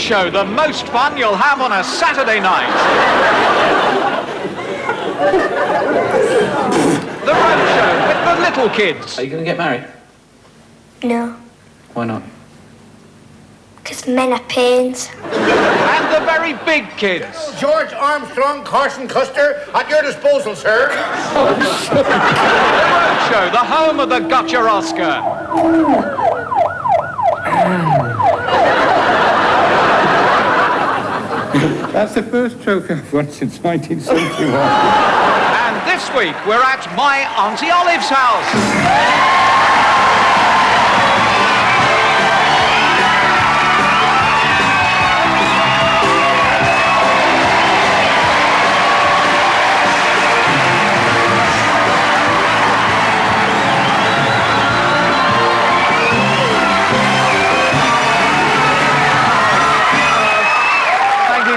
Roadshow, the most fun you'll have on a Saturday night. The Roadshow with the little kids. Are you going to get married? No. Why not? Because men are pains. And the very big kids. George Armstrong, Carson Custer, at your disposal, sir. The Roadshow, the home of the Gotcha Oscar. That's the first trophy I've won since 1971. And this week, we're at my Aunty Olive's house.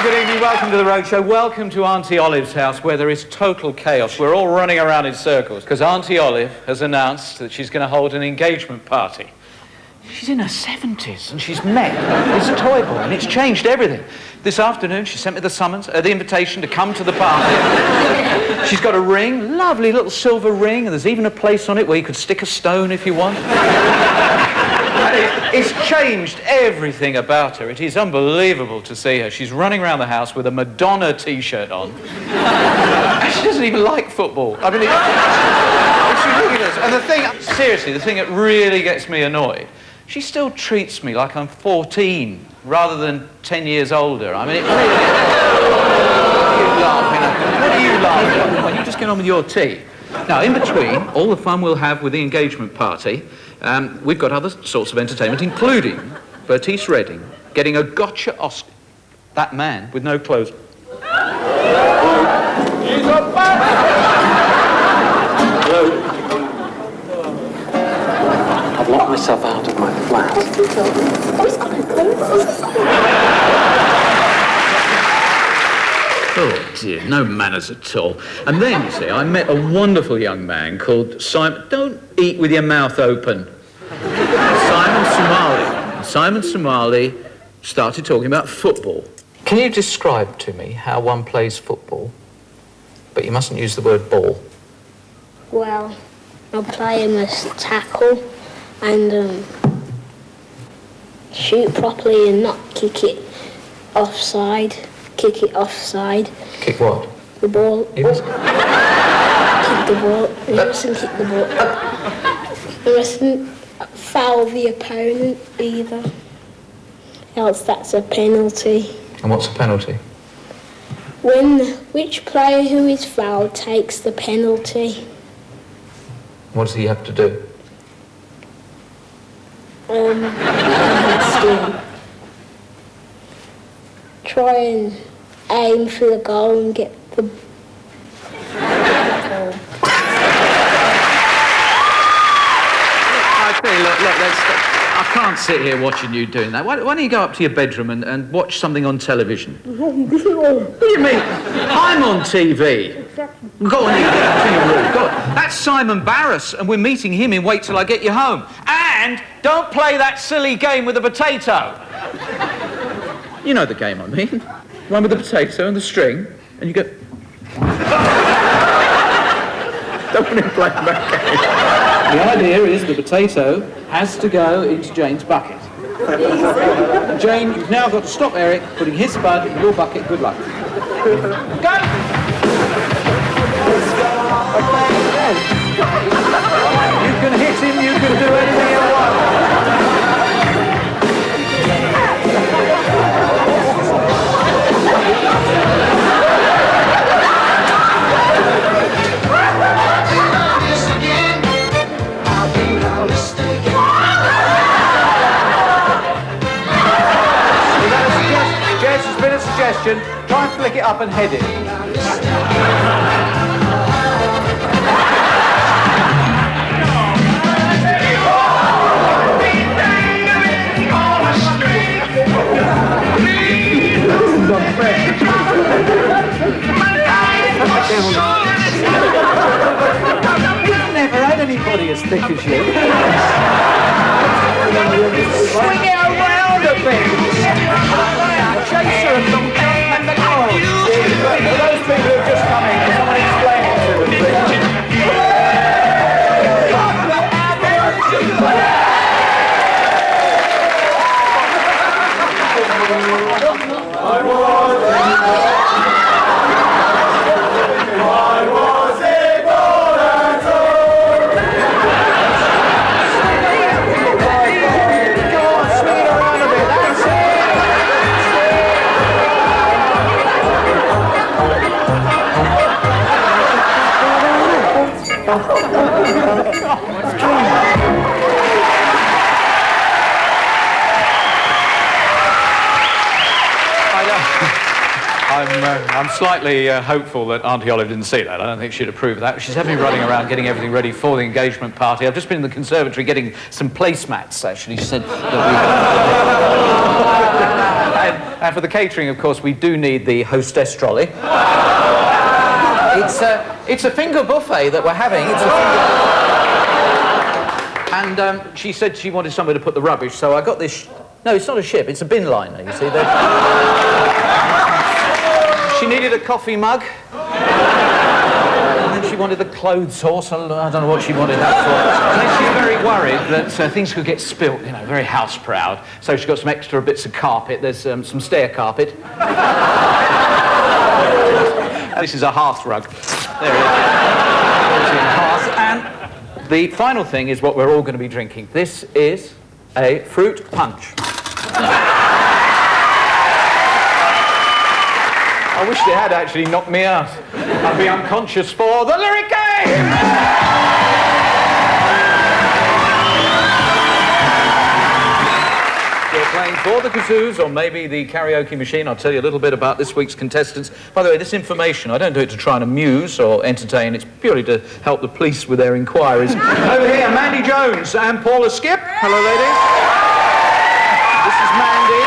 Good evening, welcome to the Roadshow. Welcome to Aunty Olive's house, where there is total chaos. We're all running around in circles because Aunty Olive has announced that she's going to hold an engagement party. She's in her 70s and she's met this toy boy and it's changed everything. This afternoon she sent me the summons, the invitation to come to the party. She's got a ring, lovely little silver ring, and there's even a place on it where you could stick a stone if you want. It's changed everything about her. It is unbelievable to see her. She's running around the house with a Madonna T-shirt on. And she doesn't even like football. I mean, it's ridiculous. And the thing, seriously, the thing that really gets me annoyed, she still treats me like I'm 14 rather than 10 years older. I mean, it really... What are you laughing at? Well, you just get on with your tea. Now, in between, all the fun we'll have with the engagement party, we've got other sorts of entertainment, including Bertice Redding getting a Gotcha Oscar. That man with no clothes. He's a Hello. I've locked myself out of my flat. Oh dear, no manners at all. And then, you see, I met a wonderful young man called Simon... Don't eat with your mouth open. Simon Somali. And Simon Somali started talking about football. Can you describe to me how one plays football? But you mustn't use the word ball. Well, I'll play him as tackle and shoot properly and not kick it offside. Kick it offside. Kick what? The ball. You must... Kick the ball. You mustn't kick the ball. You mustn't foul the opponent either. Else that's a penalty. And what's a penalty? Which player who is fouled takes the penalty. What does he have to do? Try and aim for the goal and get the ball. I can't sit here watching you doing that. Why don't you go up to your bedroom and watch something on television? What do you mean? I'm on TV. Go on, you get up to your room. Go on. That's Simon Barras, and we're meeting him in Wait Till I Get You Home. And don't play that silly game with the potato. You know the game I mean. One with the potato and the string, and you go... Don't want to play that game. The idea is the potato has to go into Jane's bucket. Jane, you've now got to stop Eric putting his spud in your bucket. Good luck. Go! You can hit him, you can do anything you want. Jess, it's been a suggestion. Try and flick it up and head it. He's never had anybody as thick as you. Swing it around a bit. chaser and Long John and the For those people who have just come in, can someone explain it to them, please? I'm slightly hopeful that Aunty Olive didn't see that. I don't think she'd approve of that. She's had me running around getting everything ready for the engagement party. I've just been in the conservatory getting some placemats, actually. She said that and for the catering, of course, we do need the hostess trolley. It's a finger buffet that we're having. And she said she wanted somewhere to put the rubbish, so I got this... No, it's not a ship, it's a bin liner, you see. She needed a coffee mug. And then she wanted the clothes horse. I don't know what she wanted that for. And then she's very worried that things could get spilt, you know, very house proud. So she got some extra bits of carpet. There's some stair carpet. This is a hearth rug. There it is. There's the hearth. And the final thing is what we're all going to be drinking. This is a fruit punch. I wish they had actually knocked me out. I'd be unconscious for the lyric game! We're playing for the kazoos, or maybe the karaoke machine. I'll tell you a little bit about this week's contestants. By the way, this information, I don't do it to try and amuse or entertain. It's purely to help the police with their inquiries. Over here, Mandy Jones and Paula Skip. Hello, ladies. This is Mandy.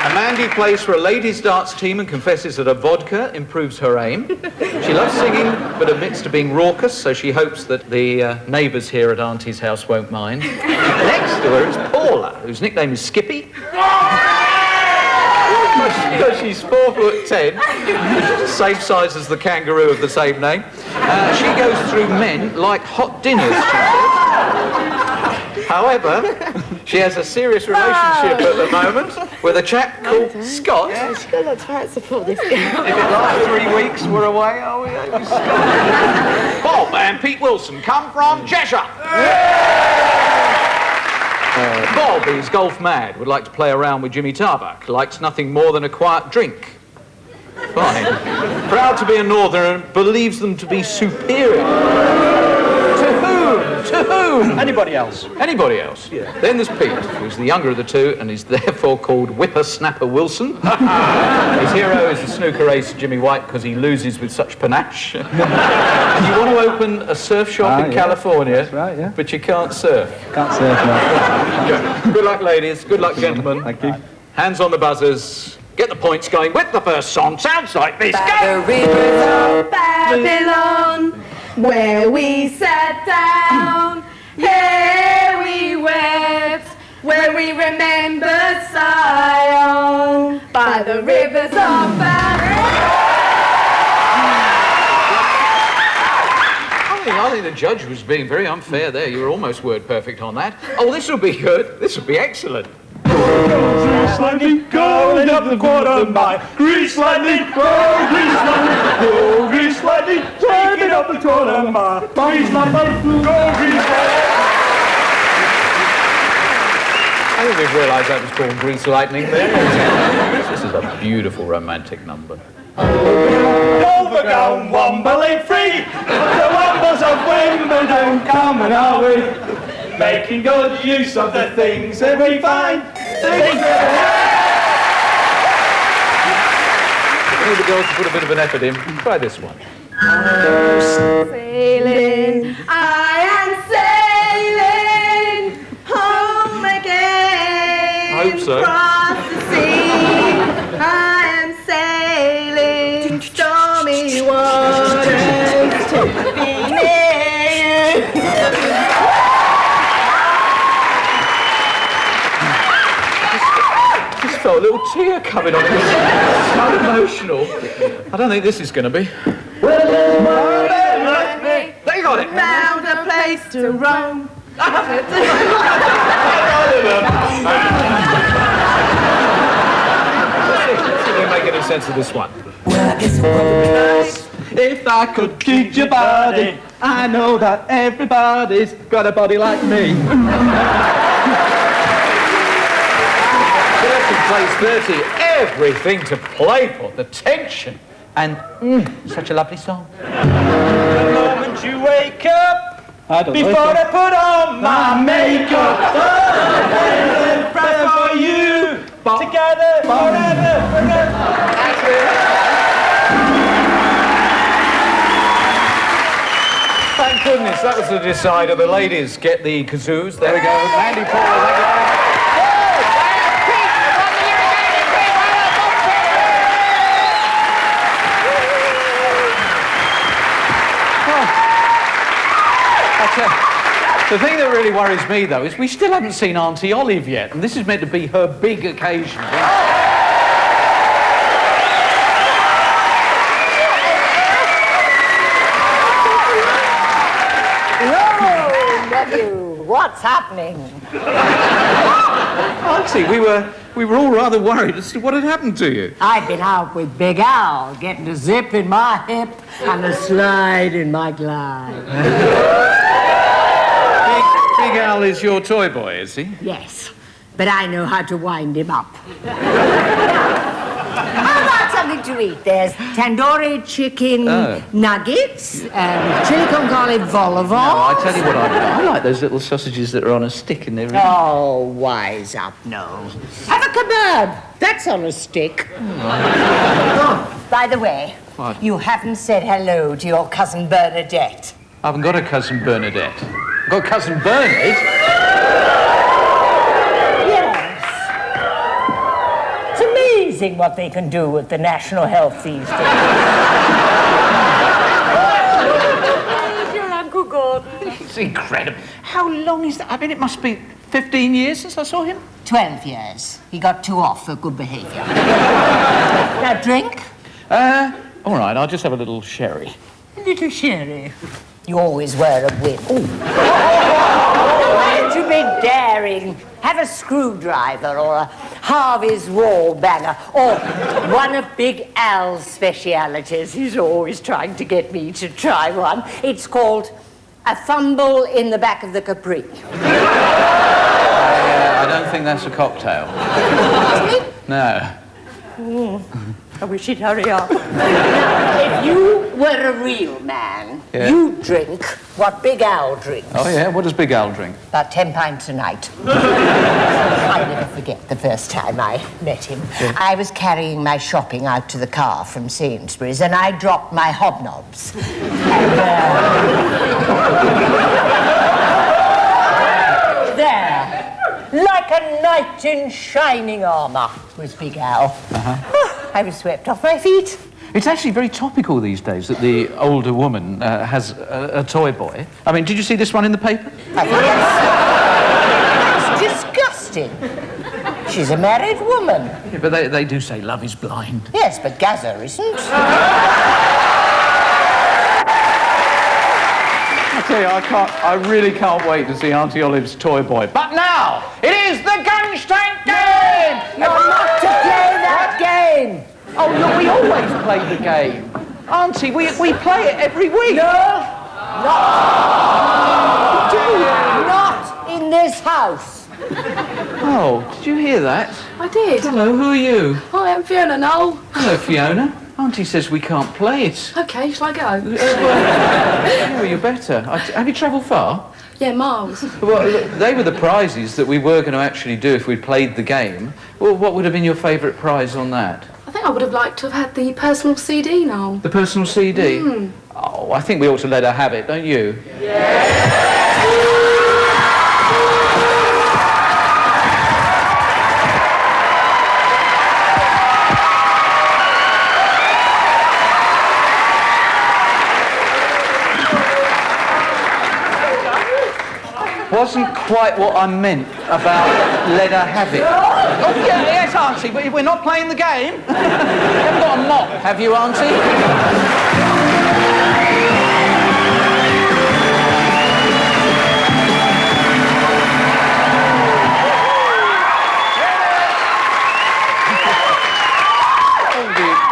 And Mandy plays for a ladies' darts team and confesses that a vodka improves her aim. She loves singing, but admits to being raucous, so she hopes that the neighbours here at Auntie's house won't mind. Next to her is Paula, whose nickname is Skippy. Because she's 4'10", same size as the kangaroo of the same name. She goes through men like hot dinners, she says. However, she has a serious relationship at the moment with a chap called Scott. Yeah, she's got a lot to answer for this girl. If it's like 3 weeks we're away, are we? Bob and Pete Wilson come from Cheshire. Bob is golf mad, would like to play around with Jimmy Tarbuck, likes nothing more than a quiet drink. Fine. Proud to be a northerner and believes them to be superior. To whom? Anybody else. Anybody else? Yeah. Then there's Pete, who's the younger of the two and is therefore called Whippersnapper Wilson. His hero is the snooker ace Jimmy White because he loses with such panache. And you want to open a surf shop in California, that's right, yeah. But you can't surf. Can't surf now. Good luck, ladies. Good luck, gentlemen. Thank you. Hands on the buzzers. Get the points going with the first song. Sounds like this. By the rivers of Babylon, where we sat down, here we wept, where we remembered Zion. By the rivers of Babylon. I think the judge was being very unfair there. You were almost word perfect on that. Oh, this will be good. This will be excellent. Grease lightning, going up the quarter mile. Grease lightning, go, grease lightning, go, grease lightning, taking up the quarter mile. Grease lightning, go, grease lightning. I didn't even realise that was called Grease Lightning there. This is a beautiful romantic number. Overgone, Womble free. The Wombles of Wimbledon coming our way. Making good use of the things that we find. I need the girls to put a bit of an effort in. Try this one. Sailing, I am sailing home again. I hope so. Across the sea, I am sailing stormy waters to be near you. Just felt a little tear coming on. It's so emotional. I don't think this is going to be. They got it. Found a place to roam. Let's see if we make any sense of this one. Well, I guess it would be nice. If I could keep your body, I know that everybody's got a body like me. 30 plays 30. Everything to play for. The tension. And such a lovely song. The moment you wake up, before I put on my makeup, pray for you, together, forever. Thank goodness, that was the decider. The ladies get the kazoos. There we go. Mandy Paul, thank you. The thing that really worries me, though, is we still haven't seen Auntie Olive yet, and this is meant to be her big occasion. Hello, nephew. What's happening? Auntie, we were all rather worried as to what had happened to you. I've been out with Big Al, getting a zip in my hip and a slide in my glide. Big Al is your toy boy, is he? Yes, but I know how to wind him up. How about something to eat? There's tandoori chicken nuggets, chili con carne vol au vent. No, I tell you what I like those little sausages that are on a stick in there. Oh, wise up, no. Have a kebab. That's on a stick. Oh, by the way, What? You haven't said hello to your cousin Bernadette. I haven't got a cousin Bernadette. I've got cousin Bernard. Yes. It's amazing what they can do with the national health these days. Your Uncle Gordon. It's incredible. How long is that? I mean, it must be 15 years since I saw him. 12 years. He got 2 off for good behaviour. Now, drink? All right, I'll just have a little sherry. A little sherry. You always wear a whip. Why don't you be daring? Have a screwdriver or a Harvey's wall banger or one of Big Al's specialities. He's always trying to get me to try one. It's called a fumble in the back of the Capri. I don't think that's a cocktail. No. I wish he'd hurry up. Now, if you were a real man, you'd drink what Big Al drinks. Oh, yeah? What does Big Al drink? About 10 pints a night. I'll never forget the first time I met him. Yeah. I was carrying my shopping out to the car from Sainsbury's and I dropped my hobnobs. And, there, like a knight in shining armour, was Big Al. I was swept off my feet. It's actually very topical these days that the older woman has a toy boy. I mean, did you see this one in the paper? I think that's disgusting. She's a married woman. Yeah, but they do say love is blind. Yes, but Gaza isn't. I tell you, I really can't wait to see Auntie Olive's toy boy. But now, it is the Gunstank game! You're not to play that game! Oh, look, we always play the game. Auntie, we play it every week. No, not in this house. Oh, did you hear that? I did. Hello, who are you? Hi, I'm Fiona, Noel. Hello, Fiona. Auntie says we can't play it. Okay, shall I go? Yeah, you're better. Have you travelled far? Yeah, miles. Well, look, they were the prizes that we were going to actually do if we'd played the game. Well, what would have been your favourite prize on that? I think I would have liked to have had the personal CD, Noel. The personal CD? Oh, I think we ought to let her have it, don't you? Wasn't quite what I meant about let her have it. Oh, yeah, yes, Auntie, but we're not playing the game. You haven't got a mop, have you, Auntie?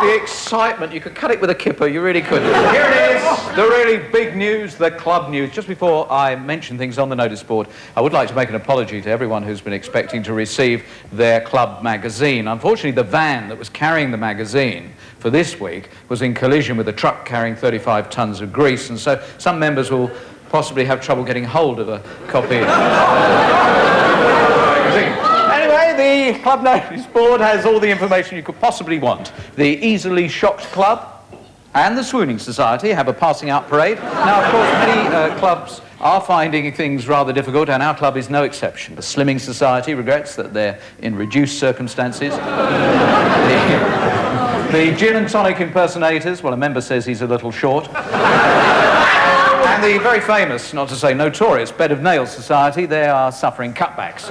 The excitement, you could cut it with a kipper, you really could. Here it is, the really big news, the club news. Just before I mention things on the notice board, I would like to make an apology to everyone who's been expecting to receive their club magazine. Unfortunately, the van that was carrying the magazine for this week was in collision with a truck carrying 35 tons of grease, and so some members will possibly have trouble getting hold of a copy of the magazine. The club notice board has all the information you could possibly want. The Easily Shocked Club and the Swooning Society have a passing out parade. Now, of course, many clubs are finding things rather difficult, and our club is no exception. The Slimming Society regrets that they're in reduced circumstances. The Gin and Tonic Impersonators, well, a member says he's a little short. And the very famous, not to say notorious, Bed of Nails Society, they are suffering cutbacks.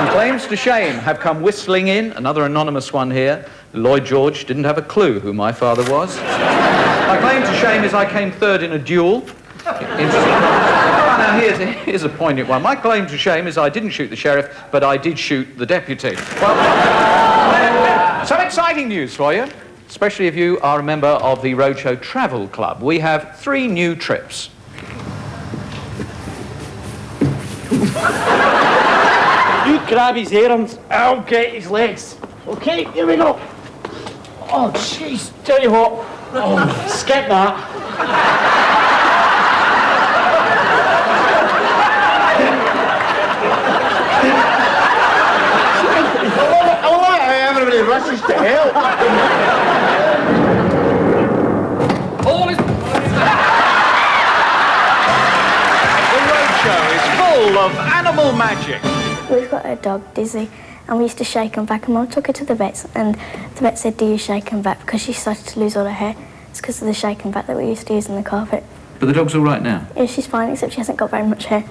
Some claims to shame have come whistling in. Another anonymous one here. Lloyd George didn't have a clue who my father was. My claim to shame is I came third in a duel. Now, here's a poignant one. My claim to shame is I didn't shoot the sheriff, but I did shoot the deputy. Well, some exciting news for you, especially if you are a member of the Roadshow Travel Club. We have 3 new trips. You grab his arms, I'll get his legs. Okay, here we go. Oh, jeez, tell you what. Oh, skip that. Everybody rushes to help. All is... The Roadshow is full of animal magic. We've got a dog, Dizzy, and we used to shake him back, and Mum took her to the vet, and the vet said, do you shake him back? Because she started to lose all her hair. It's because of the shake and back that we used to use in the carpet. But the dog's all right now? Yeah, she's fine, except she hasn't got very much hair.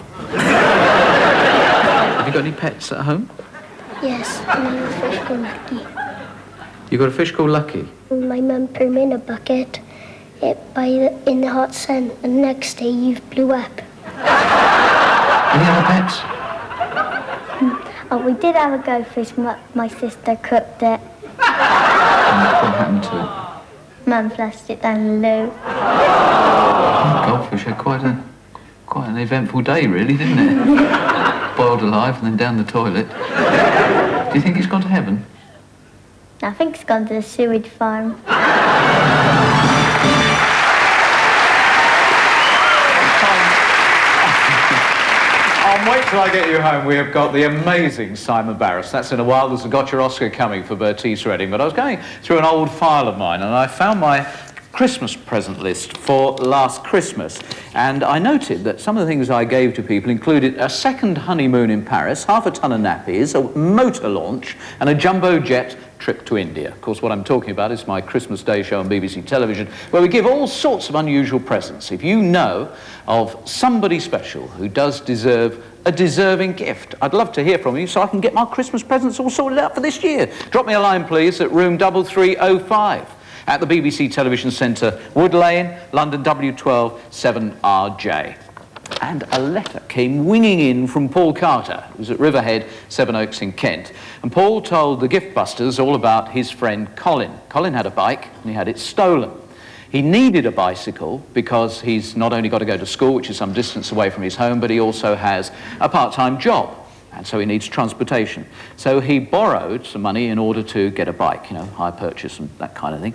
Have you got any pets at home? Yes, and I have a fish called Lucky. You got a fish called Lucky? My mum put him in a bucket in the hot sun, and the next day you blew up. Any other pets? Oh, we did have a goldfish. My sister cooked it. What happened to it? Mum flushed it down the loo. Goldfish had quite an eventful day, really, didn't it? Boiled alive and then down the toilet. Do you think he's gone to heaven? I think it's gone to the sewage farm. Wait till I get you home. We have got the amazing Simon Barris. That's in a while. There's a Got Your Oscar coming for Bertice Redding. But I was going through an old file of mine, and I found my Christmas present list for last Christmas. And I noted that some of the things I gave to people included a second honeymoon in Paris, half a ton of nappies, a motor launch, and a jumbo jet trip to India. Of course, what I'm talking about is my Christmas Day show on BBC television, where we give all sorts of unusual presents. If you know of somebody special who does deserve a deserving gift, I'd love to hear from you so I can get my Christmas presents all sorted out for this year. Drop me a line, please, at room 3305 at the BBC Television Centre, Wood Lane, London, W12 7RJ. And a letter came winging in from Paul Carter, who's at Riverhead, Sevenoaks in Kent. And Paul told the gift busters all about his friend Colin. Colin had a bike and he had it stolen. He needed a bicycle because he's not only got to go to school, which is some distance away from his home, but he also has a part-time job. And so he needs transportation. So he borrowed some money in order to get a bike, you know, hire purchase and that kind of thing.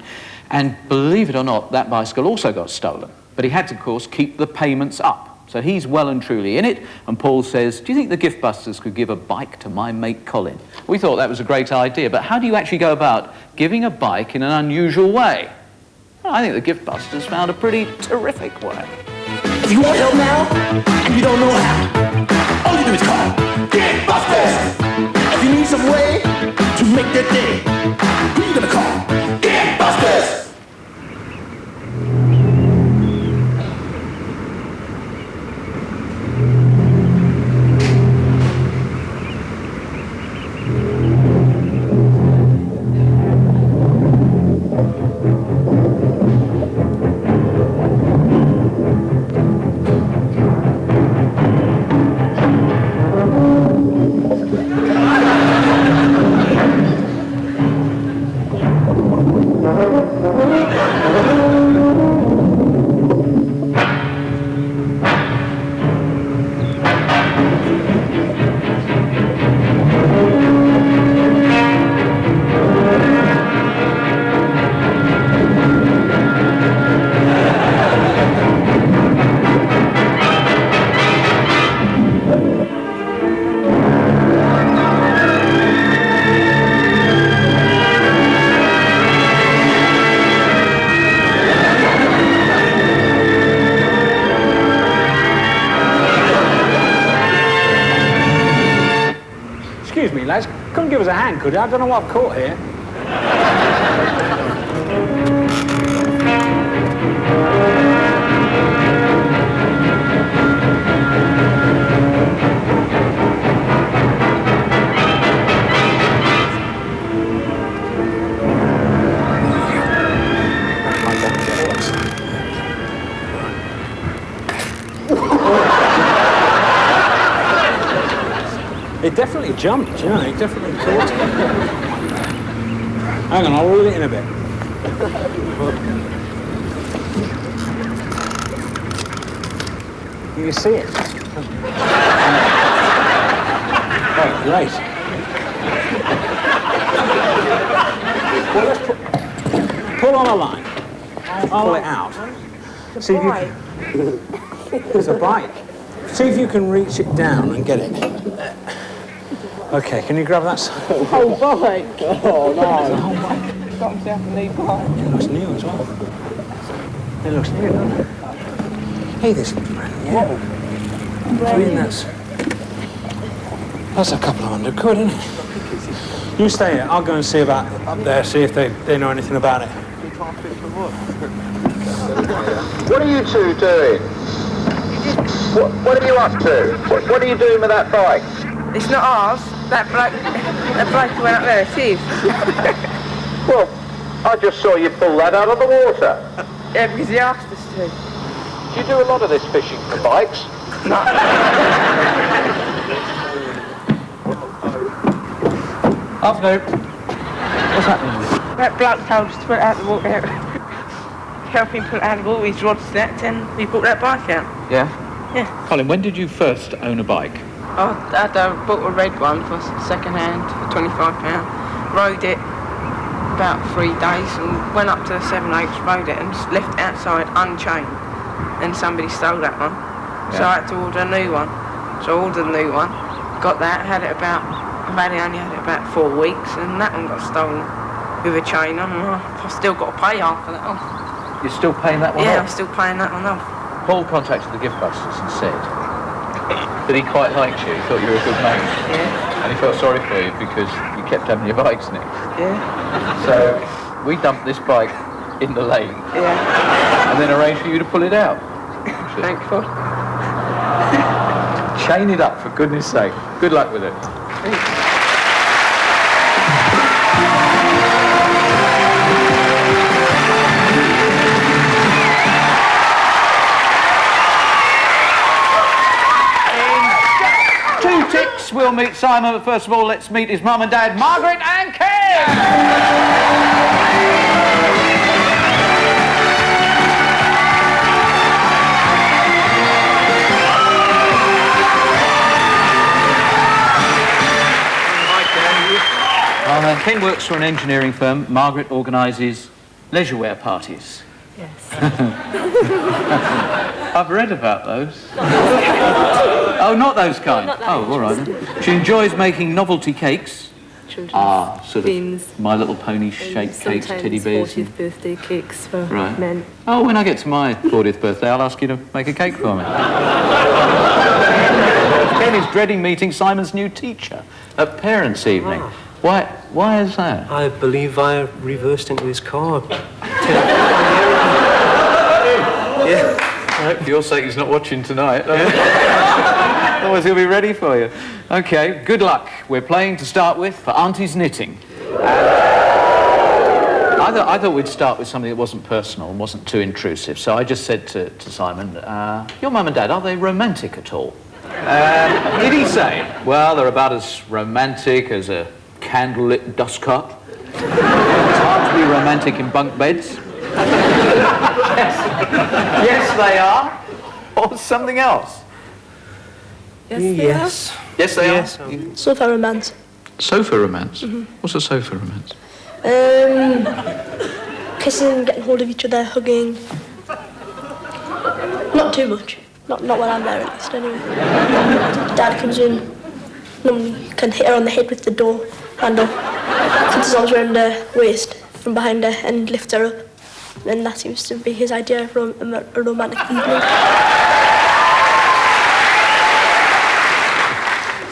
And believe it or not, that bicycle also got stolen. But he had to, of course, keep the payments up. So he's well and truly in it, and Paul says, do you think the gift busters could give a bike to my mate Colin? We thought that was a great idea, but how do you actually go about giving a bike in an unusual way? Well, I think the gift busters found a pretty terrific way. If you want help now, and you don't know how, all you do is call Gift Busters! If you need some way to make that day, who you gonna call? Gift Busters! Excuse me, lads. Couldn't give us a hand, could you? I don't know what I've caught here. It definitely jumped, you know, it definitely caught it. Hang on, I'll reel it in a bit. Can you see it? Oh, great. Well, let's pull on a line. Pull it out. See if you can... There's a bike. See if you can reach it down and get it. Okay, can you grab that side? Oh, bike. Oh, no. Got himself a new bike. It looks new as well. It looks new, doesn't it? Hey, this looks brand new. I mean, that's a couple of £100, isn't it? You stay here. I'll go and see about up there, see if they know anything about it. What are you two doing? What are you up to? What are you doing with that bike? It's not ours. That bloke went up there, it is. Well, I just saw you pull that out of the water. Yeah, because he asked us to. Do you do a lot of this fishing for bikes? No. Afternoon. What's happening? That bloke told us to put it out of the water. Help him put it out of the water, his rod snapped and we brought that bike out. Yeah? Yeah. Colin, when did you first own a bike? I bought a red one for second hand for £25. Rode it about 3 days and went up to the 7 Oaks, rode it and just left it outside unchained. And somebody stole that one. So I had to order a new one. So I ordered a new one, got that, only had it about 4 weeks and that one got stolen with a chain on. I've still got to pay half of that off. You're still paying that one Yeah, off? I'm still paying that one off. Paul contacted the gift busters and said that he quite liked you, he thought you were a good mate. Yeah. And he felt sorry for you because you kept having your bikes nicked. Yeah. So we dumped this bike in the lake Yeah. and then arranged for you to pull it out. Thankful. Chain it up, for goodness sake. Good luck with it. In 2 ticks, we'll meet Simon, but first of all, let's meet his mum and dad, Margaret and Ken! Ken works for an engineering firm. Margaret organises leisure wear parties. Yes. I've read about those. Oh, not those kind. Not those. Oh, all right then. She enjoys making novelty cakes. Children's Sort themes. of My Little Pony shaped cakes, teddy bears. 40th birthday cakes for Right. men. Oh, when I get to my 40th birthday, I'll ask you to make a cake for me. Ken is dreading meeting Simon's new teacher at parents' evening. Why is that? I believe I reversed into his car. Yeah. Right, for your sake, he's not watching tonight. Otherwise, he'll be ready for you. Okay, good luck. We're playing to start with for Auntie's knitting. I thought we'd start with something that wasn't personal and wasn't too intrusive. So I just said to Simon, your mum and dad, are they romantic at all? Did he say? Well, they're about as romantic as a candlelit dust cart. It's hard to be romantic in bunk beds. Yes, they are. Or something else. Yes. Yes, they are. Sofa romance. Sofa romance? What's a sofa romance? Kissing, getting hold of each other, hugging. Not too much. Not when I'm there, at least, anyway. Dad comes in, normally can hit her on the head with the door handle, puts his arms around her waist from behind her and lifts her up. And that seems to be his idea of a romantic evening.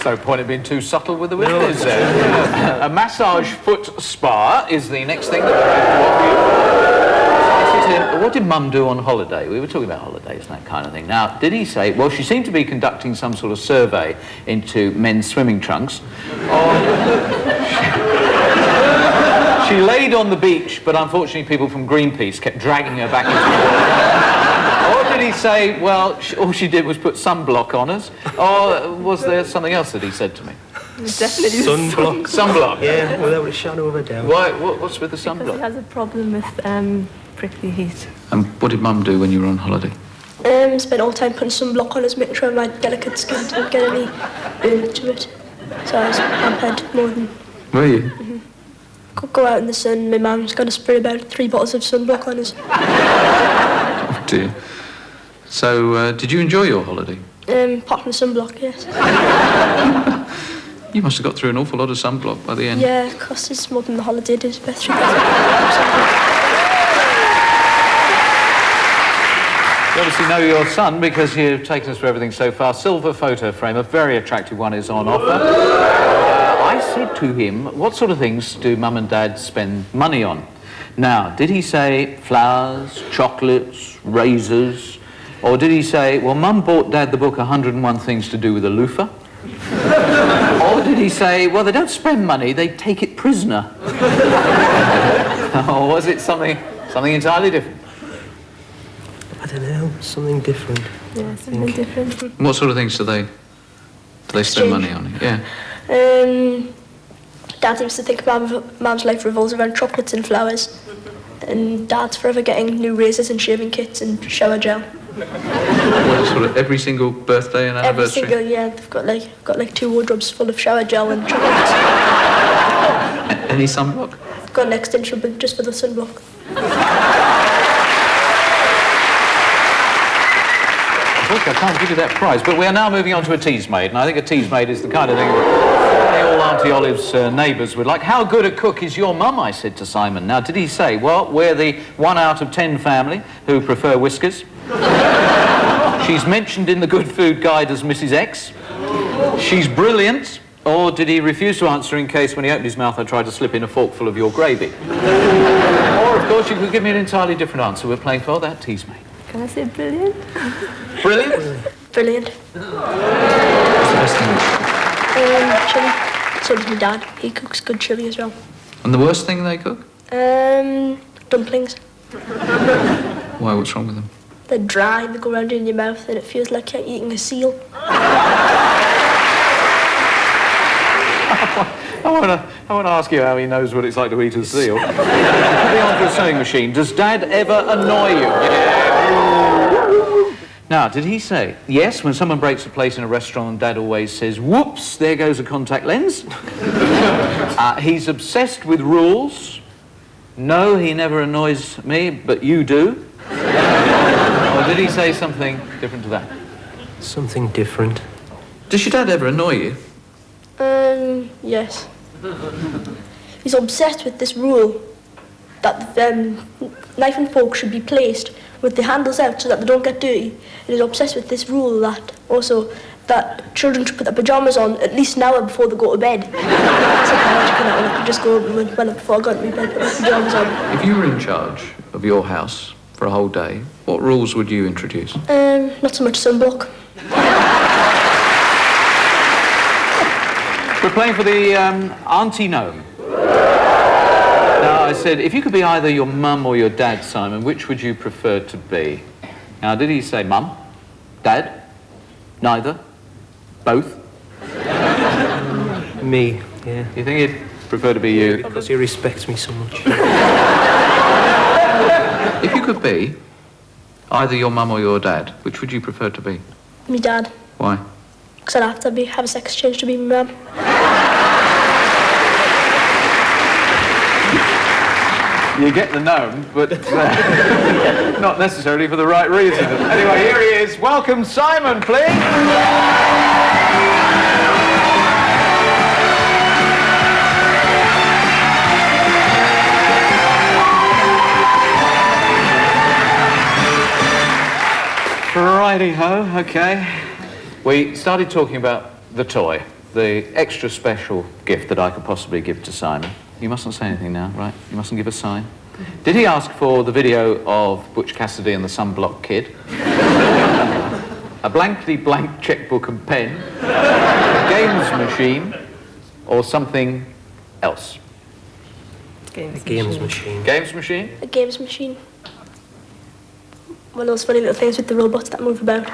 no point in being too subtle with the women, is there? A massage foot spa is the next thing that we're going to offer you. What did Mum do on holiday? We were talking about holidays and that kind of thing. Now, did he say, well, she seemed to be conducting some sort of survey into men's swimming trunks. She laid on the beach, but unfortunately people from Greenpeace kept dragging her back into the water. Or did he say, well, all she did was put sunblock on us? Or was there something else that he said to me? Definitely Sunblock. Sunblock? Yeah, without a shadow of a doubt. Why? What's with the Because he sunblock? has a problem with prickly heat. And what did Mum do when you were on holiday? Spent all the time putting sunblock on us, making sure my delicate skin didn't get any burn to it. So I was pampered more than... Were you? Could go out in the sun. My mum's got to spray about 3 bottles of sunblock on us. Oh dear. So, did you enjoy your holiday? Apart from the sunblock, yes. You must have got through an awful lot of sunblock by the end. Yeah, it cost us more than the holiday did. About 3,000. You obviously know your son because you've taken us through everything so far. Silver photo frame, a very attractive one, is on offer. I said to him, what sort of things do Mum and Dad spend money on? Now, did he say flowers, chocolates, razors? Or did he say, well, Mum bought Dad the book 101 Things to Do with a Loofah? Or did he say, well, they don't spend money, they take it prisoner? Or was it something entirely different? I don't know, something different. Yeah, something different. What sort of things do they spend money on? Yeah. Dad seems to think Mum's life revolves around chocolates and flowers. And Dad's forever getting new razors and shaving kits and shower gel. What, sort of every single birthday and anniversary? Every single year, they've got like 2 wardrobes full of shower gel and chocolates. Any sunblock? I've got an extension booth just for the sunblock. Look, I can't give you that prize, but we are now moving on to a tease maid, and I think a tease maid is the kind of thing that all Auntie Olive's neighbours would like. How good a cook is your mum, I said to Simon. Now, did he say, well, we're the 1 out of 10 family who prefer whiskers. She's mentioned in the Good Food Guide as Mrs. X. She's brilliant. Or did he refuse to answer in case when he opened his mouth I tried to slip in a forkful of your gravy? Or, of course, you could give me an entirely different answer. We're playing for that tease maid. Can I say brilliant? Brilliant? Brilliant. What's the best thing? Chili. So does my dad. He cooks good chili as well. And the worst thing they cook? Dumplings. Why, what's wrong with them? They're dry, they go round in your mouth and it feels like you're eating a seal. I want to ask you how he knows what it's like to eat a seal. Putting onto a sewing machine, does Dad ever annoy you? Now, did he say, yes, when someone breaks a plate in a restaurant, Dad always says, whoops, there goes a contact lens? He's obsessed with rules. No, he never annoys me, but you do. Or did he say something different to that? Something different. Does your dad ever annoy you? Yes. He's obsessed with this rule that knife and fork should be placed with the handles out so that they don't get dirty. And he's obsessed with this rule that also that children should put their pyjamas on at least an hour before they go to bed. I could just go before I got to bed, put my pyjamas on. If you were in charge of your house for a whole day, what rules would you introduce? Not so much sunblock. We're playing for the Aunty Gnome. Now, I said, if you could be either your mum or your dad, Simon, which would you prefer to be? Now, did he say mum? Dad? Neither? Both? Me, yeah. You think he'd prefer to be you? Because he respects me so much. If you could be either your mum or your dad, which would you prefer to be? Me dad. Why? Because I'd have to have a sex change to be my mum. You get the gnome, but not necessarily for the right reason. Anyway, here he is. Welcome, Simon, please. Righty-ho, okay. We started talking about the toy. the extra special gift that I could possibly give to Simon. You mustn't say anything now, right? You mustn't give a sign. Did he ask for the video of Butch Cassidy and the Sunblock Kid? A blankety blank checkbook and pen? A games machine? Or something else? Games machine. Games machine? A games machine. One of those funny little things with the robots that move about. Is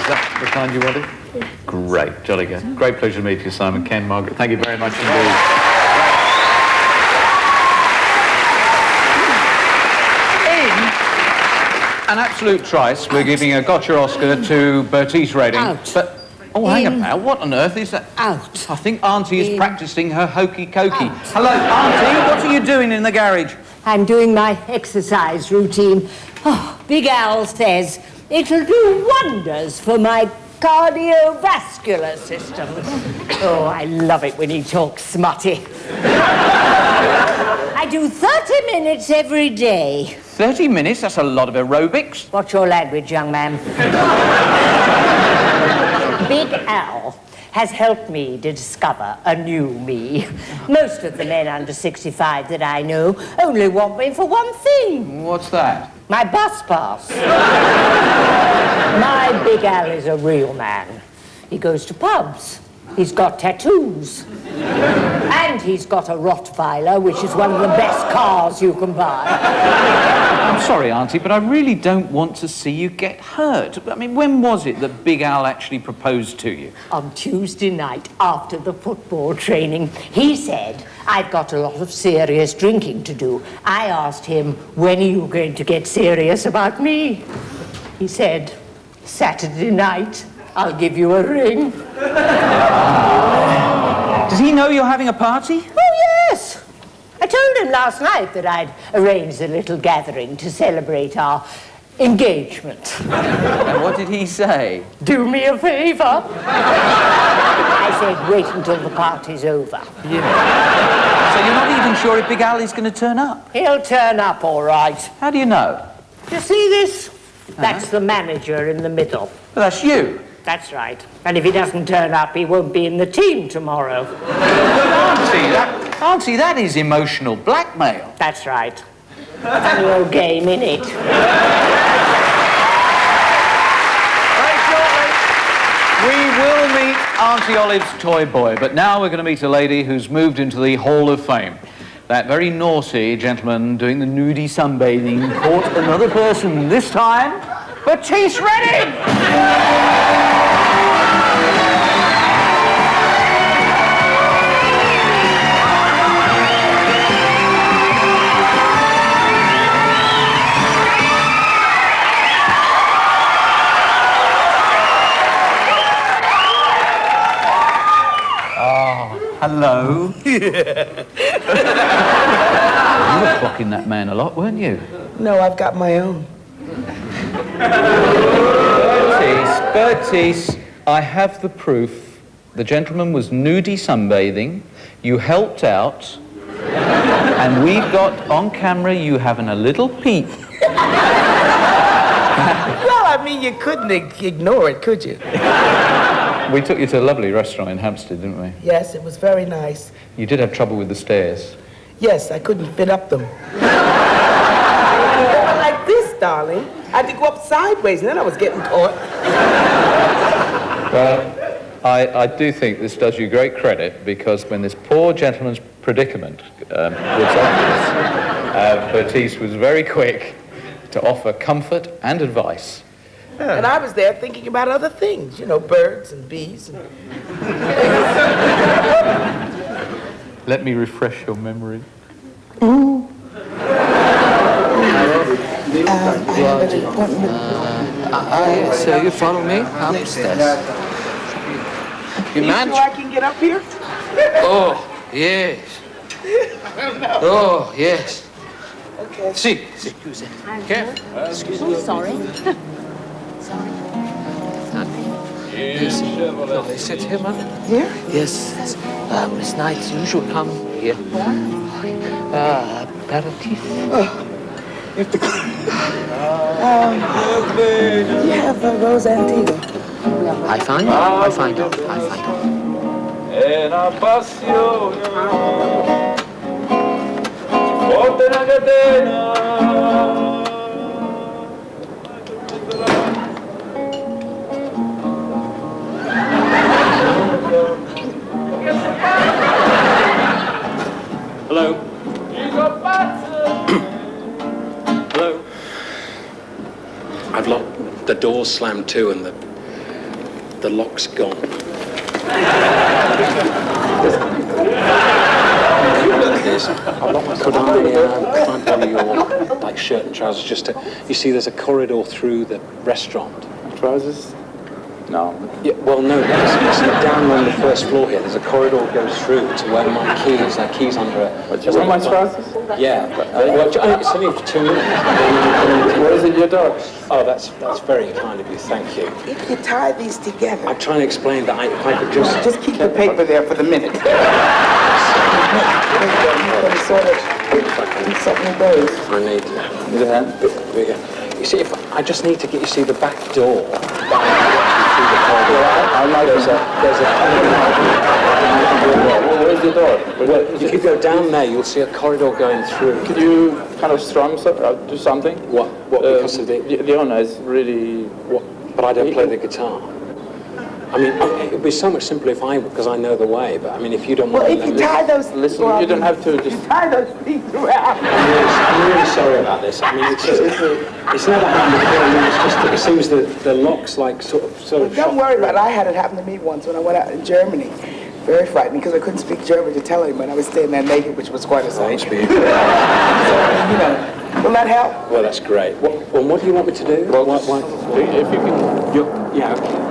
that the kind you wanted? Yeah. Great, jolly good. Great pleasure to meet you, Simon. Ken, Margaret, thank you very much indeed. An absolute trice. We're giving a gotcha Oscar to Bertice Redding. Out. But, hang on now. What on earth is that? Out. I think Aunty is practising her hokey-cokey. Hello, Aunty. What are you doing in the garage? I'm doing my exercise routine. Oh, Big Al says it'll do wonders for my cardiovascular system. Oh, I love it when he talks smutty. I do 30 minutes every day. 30 minutes? That's a lot of aerobics. What's your language, young man? Big Al has helped me to discover a new me. Most of the men under 65 that I know only want me for one thing. What's that? My bus pass. My Big Al is a real man. He goes to pubs. He's got tattoos. And he's got a Rottweiler, which is one of the best cars you can buy. I'm sorry, Aunty, but I really don't want to see you get hurt. I mean, when was it that Big Al actually proposed to you? On Tuesday night, after the football training, he said, I've got a lot of serious drinking to do. I asked him, when are you going to get serious about me? He said, Saturday night, I'll give you a ring. Does he know you're having a party? Oh, yes. I told him last night that I'd arranged a little gathering to celebrate our engagement. And what did he say? Do me a favour. I said, wait until the party's over. Yeah. So you're not even sure if Big Al is going to turn up? He'll turn up, all right. How do you know? You see this? That's the manager in the middle. Well, that's you. That's right. And if he doesn't turn up, he won't be in the team tomorrow. Aunty, that is emotional blackmail. That's right. Funny old game, innit? Very shortly, we will meet Aunty Olive's toy boy, but now we're going to meet a lady who's moved into the Hall of Fame. That very naughty gentleman doing the nudie sunbathing caught another person, this time Bertice Redding! Hello. You were clocking that man a lot, weren't you? No, I've got my own. Bertice, I have the proof. The gentleman was nudie sunbathing, you helped out, and we got on camera you having a little peep. Well, I mean, you couldn't ignore it, could you? We took you to a lovely restaurant in Hampstead, didn't we? Yes, it was very nice. You did have trouble with the stairs. Yes, I couldn't fit up them. They were like this, darling. I had to go up sideways, and then I was getting caught. Well, I do think this does you great credit, because when this poor gentleman's predicament was obvious, Bertice was very quick to offer comfort and advice. And I was there thinking about other things, you know, birds and bees. And... Let me refresh your memory. I have an appointment. So you follow me upstairs. You You manage? sure I can get up here? Oh, yes. Oh, yes. Okay. Si. Careful. Excuse me. Sorry. Yes. They sit here, man. Here? Yes. Miss Knight usually come here. aperitif. You have Rose Antigua. High five. High five. High five. È una passione forte una catena. Hello. Hello. I've locked the doors slammed to and the lock's gone. Could I climb under your shirt and trousers just to... You see, there's a corridor through the restaurant. Trousers? No. Yeah, well, no, you see down on the first floor here, there's a corridor that goes through to where my keys, keys under it. What, you want my trousers? Yeah. Well, it's only for 2 minutes. What is it, your dog? Oh, that's very kind of you, thank you. If you tie these together... I'm trying to explain that if I could just... Just keep the paper there for the minute. Something of those. I need to. Is it hand? You see, if I just need to get you see the back door. Where's the door? Well, if you go down there, you'll see a corridor going through. Could you kind of strum do something? What? Because of the owner is really... But I don't play the guitar. I mean, it would be so much simpler if because I know the way, but I mean, if you don't want Well, to... if you tie those... Listen, you don't have to just... Tie those feet around. I'm really sorry about this. I mean, it's just... It's never happened before. I mean, it's just... It seems the lock's like sort of... Don't worry about it. I had it happen to me once when I went out in Germany. Very frightening, because I couldn't speak German to tell anyone I was staying there naked, which was quite a sight. So, will that help? Well, that's great. What do you want me to do? Well, if you can... Yeah, okay.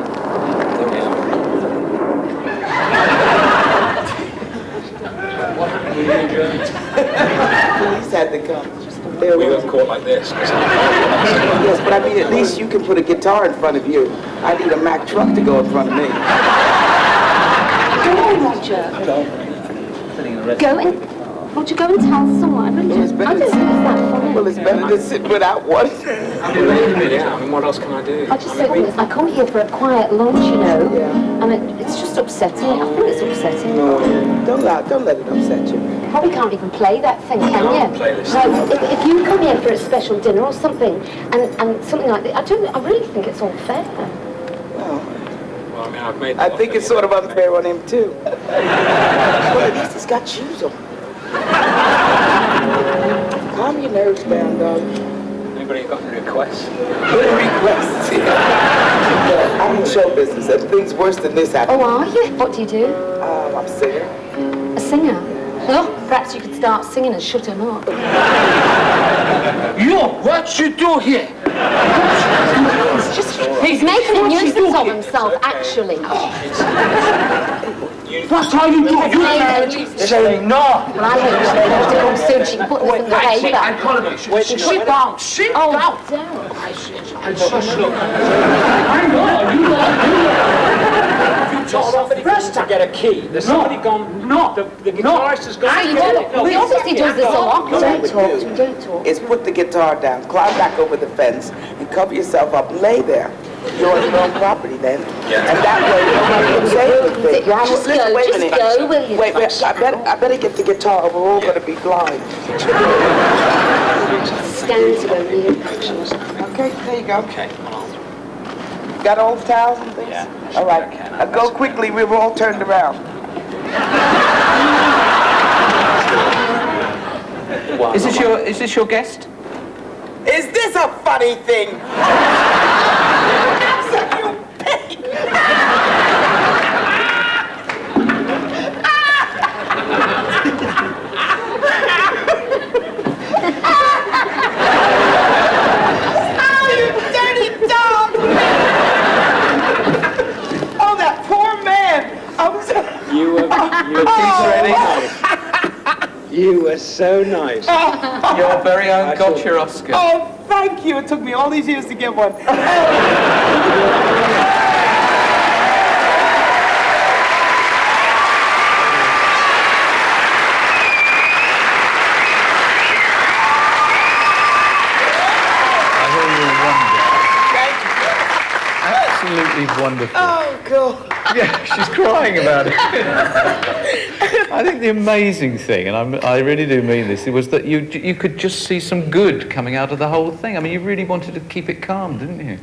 Police had to come. We got caught like this. Yes, but I mean, at least you can put a guitar in front of you. I need a Mack truck to go in front of me. Go on, Roger. Go and... Roger, go and tell someone. I don't think it's that funny. Well, it's better to sit without one. Yeah, I mean, what else can I do? I just think I come here for a quiet lunch, you know, and it's just upsetting. I think it's upsetting. No, don't let it upset you. Probably can't even play that thing, can you? Play this. No, if you come here for a special dinner or something, and something like that, I really think it's unfair. Well, I mean, I've made... I think it's sort of unfair on him, too. Well, at least he's got shoes on. Calm your nerves down, dog. Anybody got any requests? Good requests. I'm in show business, and things worse than this happen. Oh, are you? What do you do? I'm a singer. A singer? Oh, perhaps you could start singing and shut him up. Yo, what you do here? He's making a nuisance of himself, actually. What are you doing? Say no. Well, I hope soon she can put this in the paper. I call him. Sit down. Sit down. Don't. I know. Somebody pressed to get a key. There's somebody gone. No. The guitarist has gone. He obviously does this a lot. Don't talk. Is put the guitar down, climb back over the fence, and cover yourself up and lay there. You're on your own property then. Yeah. And that way nobody can say anything. Just go, Wait a just minute. go, will you? Wait, I better get the guitar or we're all going to be blind. Stand to go, will you? Okay, there you go. Okay. Got all the towels and things? Yeah. All right. Go quickly, we were all turned around. Is this your guest? Is this a funny thing? Absolute pig! Oh, you dirty dog! Oh, that poor man! You were You were so nice. Your very own gotcha Oscar. Oh, thank you. It took me all these years to get one. absolutely wonderful. Oh, God. Yeah, she's crying about it. I think the amazing thing, and I really do mean this, it was that you could just see some good coming out of the whole thing. I mean, you really wanted to keep it calm, didn't you?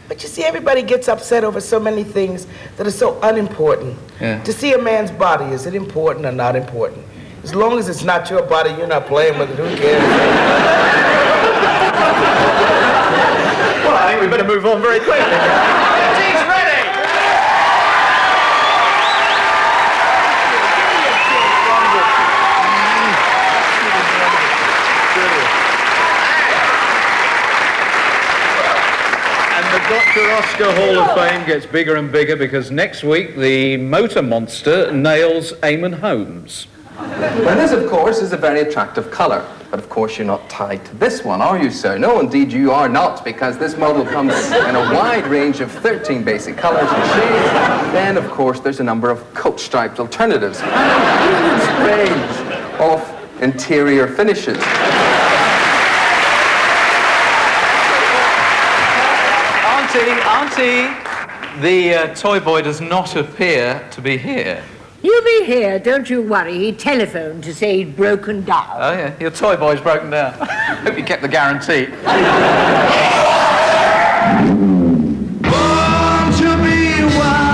But you see, everybody gets upset over so many things that are so unimportant. Yeah. To see a man's body, is it important or not important? As long as it's not your body, you're not playing with it, who cares? Well, I think we better move on very quickly. Tea's ready! And the Dr. Oscar Hall of Fame gets bigger and bigger because next week the motor monster nails Eamon Holmes. Well, this, of course, is a very attractive colour. But, of course, you're not tied to this one, are you, sir? No, indeed, you are not, because this model comes in a wide range of 13 basic colours and shades. Then, of course, there's a number of coach-striped alternatives and a huge range of interior finishes. Auntie, the toy boy does not appear to be here. He'll be here, don't you worry. He telephoned to say he'd broken down. Oh, yeah, your toy boy's broken down. Hope you kept the guarantee. Born to be wild.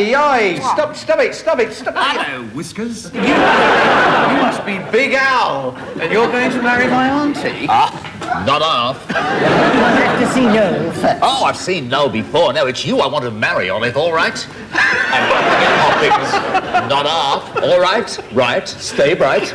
Oi! Stop it! Hello, Whiskers. You must be Big Al, and you're going to marry my auntie. Not half. You'll have to see Noel first. Oh, I've seen Noel before. No, it's you I want to marry, Olive, all right? And Hoppings, not half. All right, right, stay bright.